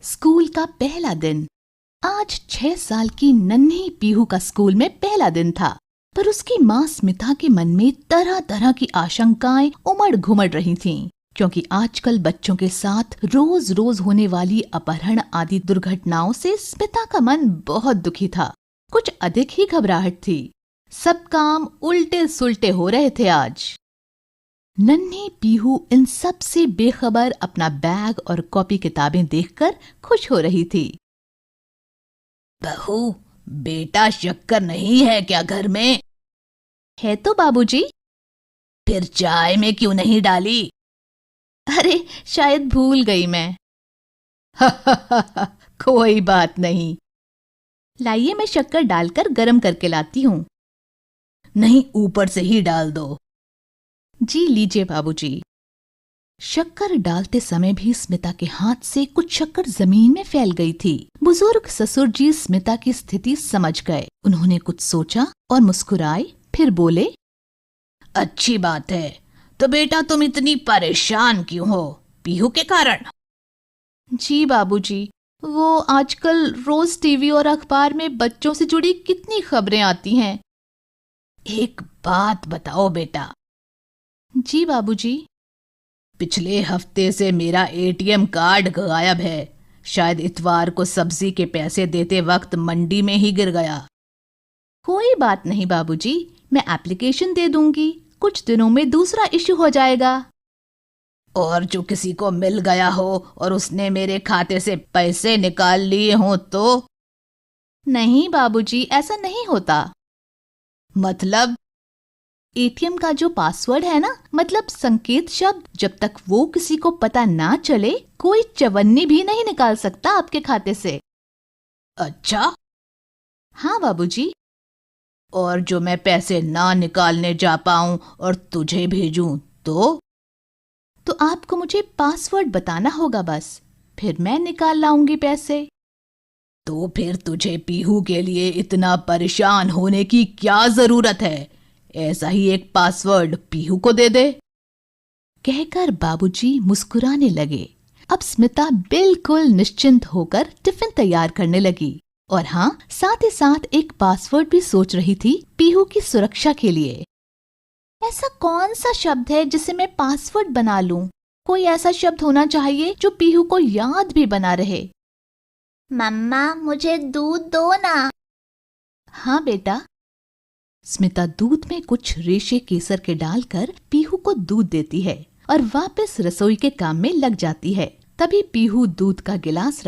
School का पहला दिन। आज 6 साल की नन्ही पीहू का स्कूल में पहला दिन था, पर उसकी माँ स्मिता के मन में तरह तरह की आशंकाएं उमड़ घुमड़ रही थीं, क्योंकि आजकल बच्चों के साथ रोज रोज होने वाली अपहरण आदि दुर्घटनाओं से स्मिता का मन बहुत दुखी था। कुछ अधिक ही घबराहट थी। सब काम उल्टे सुलटे हो रहे थे आज। नन्ही पीहू इन सब से बेखबर अपना बैग और कॉपी किताबें देखकर खुश हो रही थी। बहू, बेटा शक्कर नहीं है क्या घर में? है तो बाबूजी। फिर चाय में क्यों नहीं डाली? अरे शायद भूल गई मैं। कोई बात नहीं। लाइए मैं शक्कर डालकर गरम करके लाती हूँ। नहीं, ऊपर से ही डाल दो। जी लीजिए बाबूजी। शक्कर डालते समय भी स्मिता के हाथ से कुछ शक्कर जमीन में फैल गई थी। बुजुर्ग ससुर जी स्मिता की स्थिति समझ गए। उन्होंने कुछ सोचा और मुस्कुराए, फिर बोले, अच्छी बात है। तो बेटा तुम इतनी परेशान क्यों हो? पीहू के कारण? जी बाबूजी, वो आजकल रोज टीवी और अखबार में बच्चों से जुड़ी कितनी खबरें आती हैं। एक बात बताओ बेटा। जी बाबूजी। पिछले हफ्ते से मेरा एटीएम कार्ड गायब है। शायद इतवार को सब्जी के पैसे देते वक्त मंडी में ही गिर गया। कोई बात नहीं बाबूजी, मैं एप्लीकेशन दे दूंगी। कुछ दिनों में दूसरा इश्यू हो जाएगा। और जो किसी को मिल गया हो और उसने मेरे खाते से पैसे निकाल लिए हो तो? नहीं बाबूजी, ऐसा नहीं होता। मतलब? एटीएम का जो पासवर्ड है ना, मतलब संकेत शब्द, जब तक वो किसी को पता ना चले, कोई चवन्नी भी नहीं निकाल सकता आपके खाते से। अच्छा? हाँ बाबूजी। और जो मैं पैसे ना निकालने जा पाऊं और तुझे भेजूं तो आपको मुझे पासवर्ड बताना होगा बस, फिर मैं निकाल लाऊंगी पैसे। तो फिर तुझे पीहू के लिए इतना परेशान होने की क्या जरूरत है? ऐसा ही एक पासवर्ड पीहू को दे दे। कहकर बाबूजी मुस्कुराने लगे। अब स्मिता बिल्कुल निश्चिंत होकर टिफिन तैयार करने लगी और हाँ, साथ ही साथ एक पासवर्ड भी सोच रही थी पीहू की सुरक्षा के लिए। ऐसा कौन सा शब्द है जिसे मैं पासवर्ड बना लूं? कोई ऐसा शब्द होना चाहिए जो पीहू को याद भी बना रहे। मम्मा, मुझे दूध दो ना। हाँ बेटा। स्मिता दूध में कुछ रेशे केसर के डालकर पीहू को दूध देती है और वापस रसोई के काम में लग जाती है। तभी पीहू दूध का गिलास